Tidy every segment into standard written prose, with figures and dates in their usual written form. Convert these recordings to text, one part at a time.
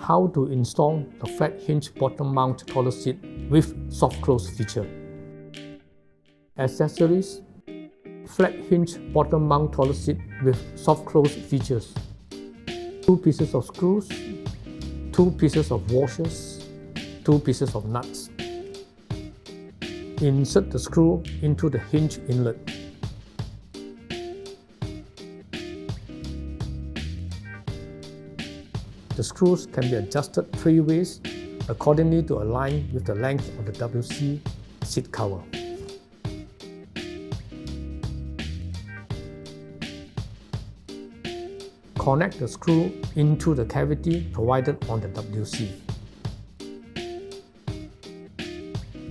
how to install the flat hinge bottom mount toilet seat with soft close feature. Accessories: flat hinge bottom mount toilet seat with soft close features, 2 pieces of screws, 2 pieces of washers, 2 pieces of nuts. Insert the screw into the hinge inlet. The screws can be adjusted 3 ways accordingly to align with the length of the WC seat cover. Connect the screw into the cavity provided on the WC.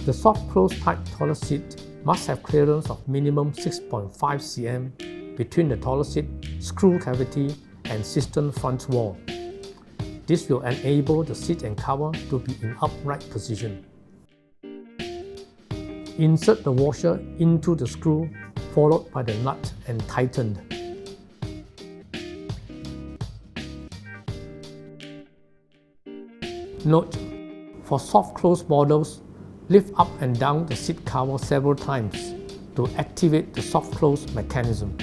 The soft close type toilet seat must have clearance of minimum 6.5 cm between the toilet seat screw cavity and cistern front wall. This will enable the seat and cover to be in upright position. Insert the washer into the screw followed by the nut and tightened. Note: for soft close models, lift up and down the seat cover several times to activate the soft close mechanism.